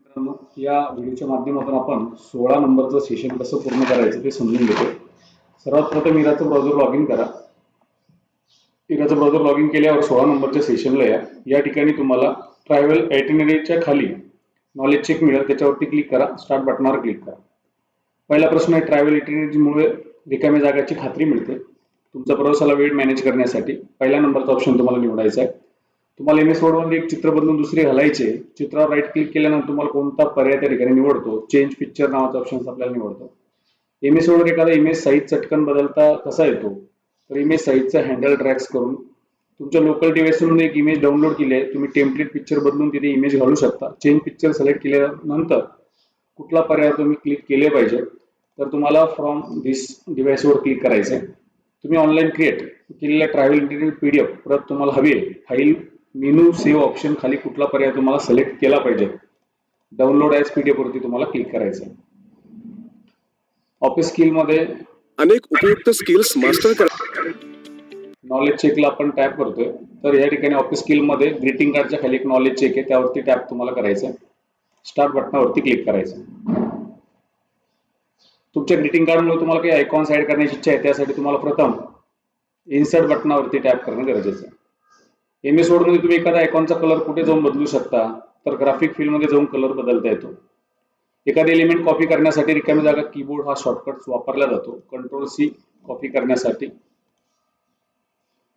मित्रांनो, या व्हिडिओच्या माध्यमातून आपण 16 नंबरचं सेशन कसं पूर्ण करायचं ते समजून घेतो. सर्वात प्रथम इराचं ब्राउझर लॉग इन करा. इराचं ब्राउझर लॉग इन केल्यावर 16 नंबरच्या सेशनला या. या ठिकाणी तुम्हाला ट्रॅव्हल आयटिनरीच्या खाली नॉलेज चेक मिळेल, त्याच्यावरती क्लिक करा. स्टार्ट बटनावर क्लिक करा. पहिला प्रश्न आहे, ट्रॅव्हल आयटिनरीमुळे रिकाम्या जागाची खात्री मिळते. तुमचा प्रवासाला वेळ मॅनेज करण्यासाठी पहिल्या नंबरचा ऑप्शन तुम्हाला निवडायचा आहे. तुम्हाला MS Word मध्ये एक चित्र बदलून दुसरे घालायचे. चित्रावर राईट क्लिक केल्यानंतर तुम्हाला कोणता पर्याय त्या ठिकाणी निवडतो. चेंज पिक्चर नावाचा ऑप्शन आपल्याला निवडतो. MS Word वर एखादा इमेज साईज चटकन बदलता कसा येतो, तर इमेज साईजचा हँडल ड्रॅग्स करून तुमच्या लोकल डिव्हाइसवरून एक इमेज डाउनलोड केली आहे. तुम्ही टेम्पलेट पिक्चर बदलून तिथे इमेज घालू शकता. चेंज पिक्चर सिलेक्ट केल्यानंतर कुठला पर्याय तुम्ही क्लिक केले पाहिजे, तर तुम्हाला फ्रॉम दिस डिव्हाइसवर क्लिक करायचं आहे. तुम्ही ऑनलाईन क्रिएट केलेल्या ट्रॅव्हल आयटिनरी PDF परत तुम्हाला हवी आहे. फाईल मेनू सेव्ह ऑप्शन खाली कुठला पर्याय तुम्हाला सिलेक्ट केला पाहिजे, डाउनलोड ॲज PDF वरती तुम्हाला क्लिक करायचं आहे. ऑफिस स्किल मध्ये अनेक उपयुक्त स्किल्स मास्टर करा. नॉलेज चेकला आपण टॅप करतोय, तर या ठिकाणी ऑफिस स्किल मध्ये ग्रीटिंग कार्डच्या खाली एक नॉलेज चेक आहे, त्यावरती टॅप तुम्हाला करायचं आहे. स्टार्ट बटनावरती क्लिक करायचं. तुमच्या ग्रीटिंग कार्डमुळे तुम्हाला काही आयकॉन्स ऍड करण्याची इच्छा आहे, त्यासाठी तुम्हाला प्रथम इन्सर्ट बटनावरती टॅप करणं गरजेचं आहे. MS Word मध्ये तुम्ही एखादा आयकॉनचा कलर कुठे जाऊन बदलू शकता, तर ग्राफिक फील्ड मध्ये जाऊन कलर बदलता येतो. एखादे एलिमेंट कॉपी करण्यासाठी रिकामी जागा कीबोर्ड हा शॉर्टकट वापरला जातो. Ctrl+C कॉपी करण्यासाठी.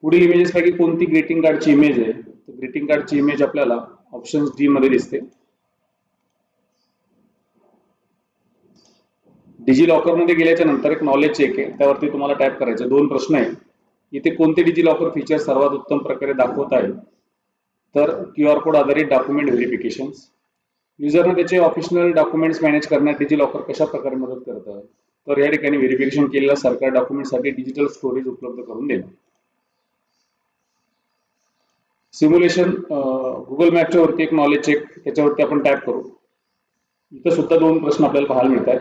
पुढील इमेजेस पैकी कोणती ग्रीटिंग कार्डची इमेज आहे, तर ग्रीटिंग कार्डची इमेज आपल्याला ऑप्शन D मध्ये दिसते. डिजिलॉकर मध्ये गेल्याच्या नंतर एक नॉलेज चेक आहे, त्यावरती तुम्हाला टॅप करायचं. दोन प्रश्न आहे. इथे कोणते डिजिलॉकर फीचर सर्वात उत्तम प्रकारे दाखवत आहे, तर QR कोड आधारित डॉक्युमेंट व्हेरिफिकेशन. युजरने त्याचे ऑफिशियल डॉक्युमेंट्स मॅनेज करण्यात डिजिलॉकर कशा प्रकारे मदत करतं, तर या ठिकाणी व्हेरिफिकेशन केलेल्या सरकारी डॉक्युमेंटसाठी डिजिटल स्टोरेज उपलब्ध करून देणं. सिम्युलेशन गुगल मॅपच्या वरती एक नॉलेज चेक, त्याच्यावरती आपण टॅप करू. इथं सुद्धा दोन प्रश्न आपल्याला पाहायला मिळतात.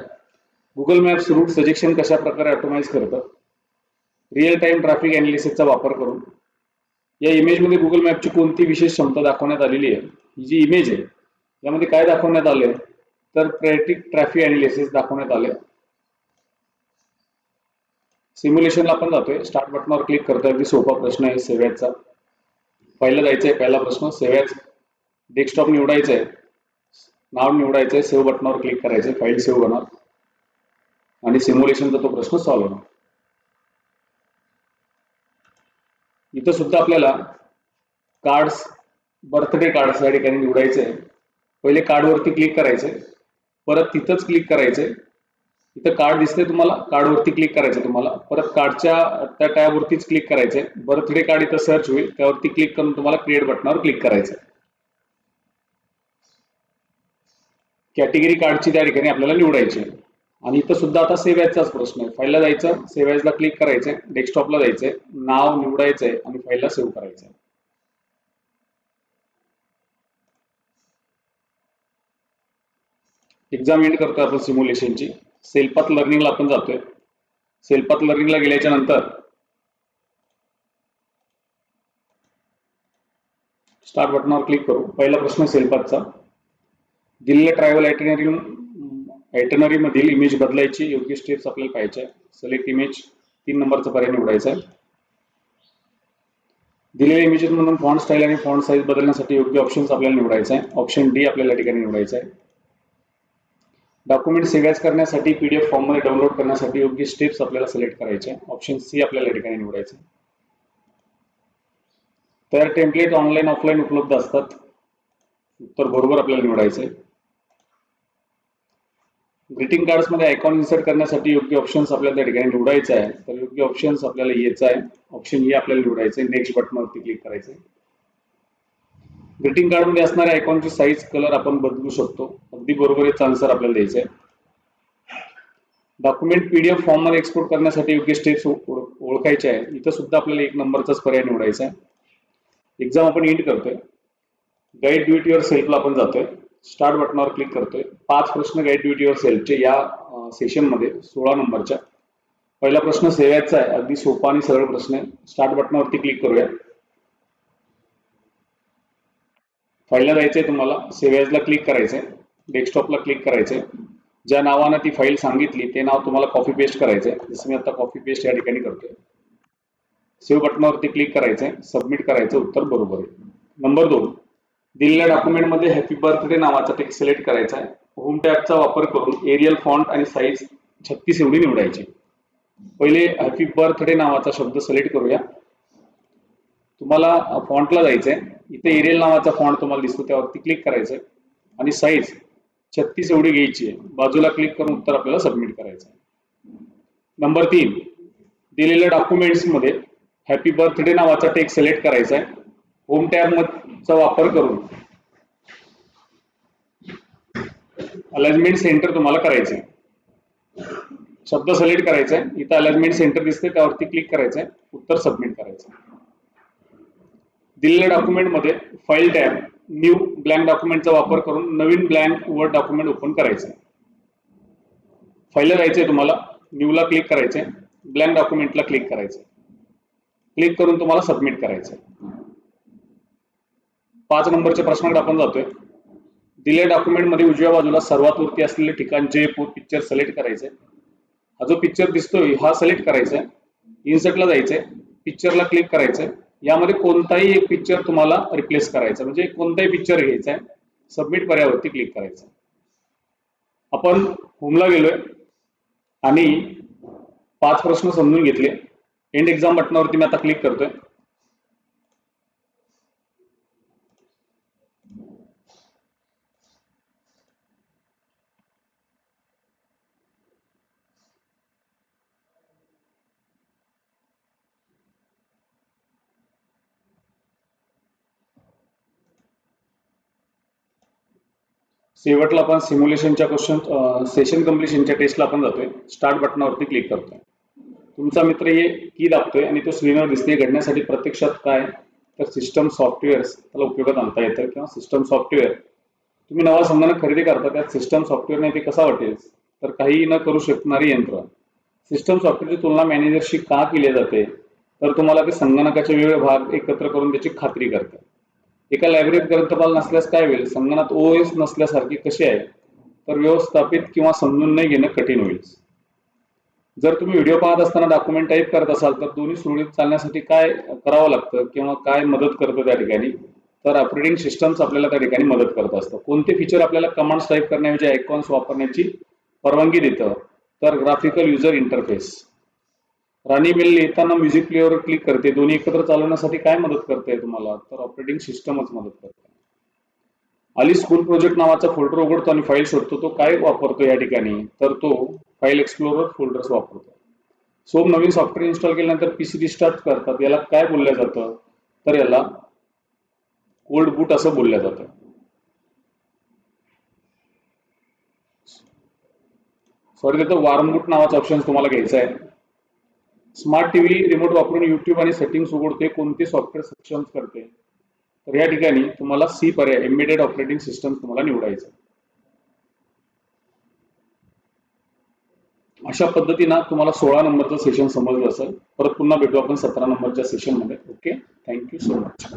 गुगल मॅप्स रूट सजेशन कशा प्रकारे ऑटोमाइज करतं, रिअल टाइम ट्रॅफिक अनालिसिसचा वापर करून. या इमेजमध्ये गुगल मॅपची कोणती विशेष क्षमता दाखवण्यात आलेली आहे. ही जी इमेज आहे यामध्ये काय दाखवण्यात आले, तर ट्रॅफिक अनालिसिस दाखवण्यात आले. सिम्युलेशनला आपण जातोय. स्टार्ट बटनावर क्लिक करतोय. अगदी सोपा प्रश्न आहे सेव्ह ॲजचा. पहिला जायचं आहे. पहिला प्रश्न सेव्ह ॲज. डेस्कटॉप निवडायचं आहे, नाव निवडायचं आहे, सेव्ह बटनावर क्लिक करायचं. फाईल सेव्ह होणार आणि सिम्युलेशनचा तो प्रश्न सॉल्व्ह होणार. इथं सुद्धा आपल्याला कार्ड्स, बर्थडे कार्ड्स या ठिकाणी निवडायचे आहे. पहिले कार्डवरती क्लिक करायचे, परत तिथंच क्लिक करायचे. इथं कार्ड दिसते तुम्हाला, कार्डवरती क्लिक करायचं तुम्हाला, परत कार्डच्या त्या टॅबवरतीच क्लिक करायचंय. बर्थडे कार्ड इथं सर्च होईल, त्यावरती क्लिक करून तुम्हाला क्रिएट बटनावर क्लिक करायचं. कॅटेगरी कार्डची त्या ठिकाणी आपल्याला निवडायची. आणि इथं सुद्धा आता सेव्ह ॲजचाच प्रश्न आहे. फाईलला जायचं, सेव्ह ॲजला क्लिक करायचंय, डेस्कटॉपला जायचंय, नाव निवडायचंय आणि फाईलला सेव्ह करायचंय. एक्झाम एंड करतोय आपण सिम्युलेशनची. सेल्फपाथ लर्निंगला आपण जातोय. सेल्फपाथ लर्निंगला गेल्याच्या नंतर स्टार्ट बटनावर क्लिक करू. पहिला प्रश्न सेल्फपाथचा. दिलेल्या ट्रॅव्हल आयटिनरी मधील इमेज बदलायची योग्य स्टेप्स आपल्याला पाहिजे. सिलेक्ट इमेज, 3 नंबरचा पर्याय निवडायचा आहे. दिलेल्या इमेजेस मधून फॉन्ट स्टाईल आणि फॉन्ट साईज बदलण्यासाठी योग्य ऑप्शन्स आपल्याला निवडायचा आहे. ऑप्शन D आपल्याला या ठिकाणी निवडायचा आहे. डॉक्युमेंट सेव्ह ॲज करण्यासाठी PDF फॉर्म मध्ये डाउनलोड करण्यासाठी योग्य स्टेप्स आपल्याला सिलेक्ट करायचे. ऑप्शन C आपल्याला या ठिकाणी निवडायचं. तर टेम्पलेट ऑनलाईन ऑफलाईन उपलब्ध असतात, उत्तर बरोबर आपल्याला निवडायचं आहे. ग्रीटिंग कार्ड्स मध्ये आयकॉन इन्सर्ट करण्यासाठी योग्य ऑप्शन्स आपल्याला त्या ठिकाणी निवडायचं आहे. तर योग्य ऑप्शन्स आपल्याला यायचं आहे. ऑप्शन E आपल्याला निवडायचं आहे. नेक्स्ट बटनावरती क्लिक करायचं. ग्रीटिंग कार्ड मध्ये असणाऱ्या आयकॉनची साईज, कलर आपण बदलू शकतो. अगदी बरोबरच आन्सर आपल्याला द्यायचं आहे. डॉक्युमेंट PDF फॉर्म मध्ये एक्सपोर्ट करण्यासाठी योग्य स्टेप्स ओळखायचे आहे. इथं सुद्धा आपल्याला 1 नंबरचाच पर्याय निवडायचा आहे. एक्झाम आपण एंड करतोय. गाईड डू इट युअर सेल्फला आपण जातोय. स्टार्ट बटनावर क्लिक करतोय. 5 प्रश्न गाईड डू इट युअर सेल्फचे या सेशन मध्ये 16 नंबरच्या. पहिला प्रश्न सेव्ह ॲजचा आहे. अगदी सोपा आणि सरळ प्रश्न आहे. स्टार्ट बटनावरती क्लिक करूया. फाईलला जायचंय तुम्हाला, सेव्ह ॲजला क्लिक करायचंय. डेस्कटॉपला क्लिक करायचंय. ज्या नावानं ती फाईल सांगितली ते नाव तुम्हाला कॉपी पेस्ट करायचंय. जसं मी आता कॉपी पेस्ट या ठिकाणी करतोय. सेव्ह बटनावरती क्लिक करायचंय, सबमिट करायचं, उत्तर बरोबर आहे. नंबर 2, दिलेल्या डॉक्युमेंटमध्ये हॅपी बर्थडे नावाचा टेक्स्ट सिलेक्ट करायचा आहे. होम टॅबचा वापर करून एरियल फॉन्ट आणि साईज 36 एवढी निवडायची. पहिले हॅपी बर्थडे नावाचा शब्द सिलेक्ट करूया. तुम्हाला फॉन्टला जायचंय. इथे एरियल नावाचा फॉन्ट तुम्हाला दिसतो त्यावरती क्लिक करायचंय आणि साईज 36 एवढी घ्यायची आहे. बाजूला क्लिक करून उत्तर आपल्याला सबमिट करायचं आहे. नंबर 3, दिलेल्या डॉक्युमेंट्समध्ये हॅपी बर्थडे नावाचा टेक्स्ट सिलेक्ट करायचा आहे. होम टॅबचा वापर करून अलाइनमेंट सेंटर तुम्हाला करायचं आहे. शब्द सिलेक्ट करायचा आहे. इथं अलाइनमेंट सेंटर दिसते त्यावरती क्लिक करायचं आहे, उत्तर सबमिट करायचं आहे. दिलेल्या डॉक्युमेंटमध्ये फाईल टॅब न्यू ब्लँक डॉक्युमेंटचा वापर करून नवीन ब्लँक वर्ड डॉक्युमेंट ओपन करायचं आहे. फाईलला जायचंय, तुम्हाला न्यूला क्लिक करायचंय, ब्लँक डॉक्युमेंटला क्लिक करायचंय. क्लिक करून तुम्हाला सबमिट करायचंय. 5 नंबरच्या प्रश्नाकडे आपण जातोय. दिलेल्या डॉक्युमेंटमध्ये उजव्या बाजूला सर्वात वरती असलेले ठिकाण जे पिक्चर सिलेक्ट करायचंय. हा जो पिक्चर दिसतोय हा सिलेक्ट करायचा आहे. इन्सर्टला जायचंय, पिक्चरला क्लिक करायचंय. यामध्ये कोणताही एक पिक्चर तुम्हाला रिप्लेस करायचा, म्हणजे कोणताही पिक्चर घ्यायचा आहे. सबमिट पर्यावरती क्लिक करायचं. आपण होमला गेलोय आणि 5 प्रश्न समजून घेतले. एंड एक्झाम बटनावरती मी आता क्लिक करतोय. शेवटला आपण सिम्युलेशनच्या क्वेश्चन सेशन कम्प्लिशनच्या टेस्टला आपण जातोय. स्टार्ट बटनावरती क्लिक करतोय. तुमचा मित्र हे की दाबतोय आणि तो स्क्रीनवर दिसते. घडण्यासाठी प्रत्यक्षात काय तर सिस्टम सॉफ्टवेअर त्याला उपयोगात आणता येतं किंवा सिस्टम सॉफ्टवेअर. तुम्ही नवा संगणक खरेदी करता, त्यात सिस्टम सॉफ्टवेअरने ते कसा वाटेल तर काही न करू शकणारी यंत्र. सिस्टम सॉफ्टवेअरची तुलना मॅनेजरशी का केली जाते तर तुम्हाला ते संगणकाचे वेगवेगळे भाग एकत्र करून त्याची खात्री करते. एका लायब्ररीत ग्रंथपाल नसल्यास काय होईल, संगणकात OS नसल्यासारखे कसे आहे तर व्यवस्थापित किंवा समजून नाही घेणं कठीण होईल. जर तुम्ही व्हिडिओ पाहत असताना डॉक्युमेंट टाईप करत असाल तर दोन्ही सुरळीत चालण्यासाठी काय करावं लागतं किंवा काय मदत करतं त्या ठिकाणी तर ऑपरेटिंग सिस्टम्स आपल्याला त्या ठिकाणी मदत करत असतं. कोणते फीचर आपल्याला कमांड्स टाईप करण्याऐवजी आयकॉन्स वापरण्याची परवानगी देतं तर ग्राफिकल युजर इंटरफेस. राणी मेल लिहिताना म्युझिक प्लेअरवर क्लिक करते, दोन्ही एकत्र चालवण्यासाठी काय मदत करते तुम्हाला तर ऑपरेटिंग सिस्टमच मदत करते. अली स्कूल प्रोजेक्ट नावाचा फोल्डर उघडतो आणि फाईल शोधतो, तो काय वापरतो या ठिकाणी तर तो फाईल एक्सप्लोरर फोल्डर्स वापरतो. सोम नवीन सॉफ्टवेअर इन्स्टॉल केल्यानंतर PC रिस्टार्ट करतात, याला काय बोलल्या जातं तर याला कोल्ड बूट असं बोलल्या जातं. सॉरी, तिथं वॉर्म बूट नावाचा ऑप्शन तुम्हाला घ्यायचा आहे. स्मार्ट टीव्ही रिमोट वापरून YouTube आणि सेटिंग्स उघडते, कोणते सॉफ्टवेअर सक्षम करते तर या ठिकाणी तुम्हाला C पर्याय एम्बेडेड ऑपरेटिंग सिस्टम तुम्हाला निवडायचं. अशा पद्धतीनं तुम्हाला 16 नंबरचं सेशन समजलं असेल. परत पुन्हा भेटू आपण 17 नंबरच्या सेशनमध्ये. Okay, thank you so much.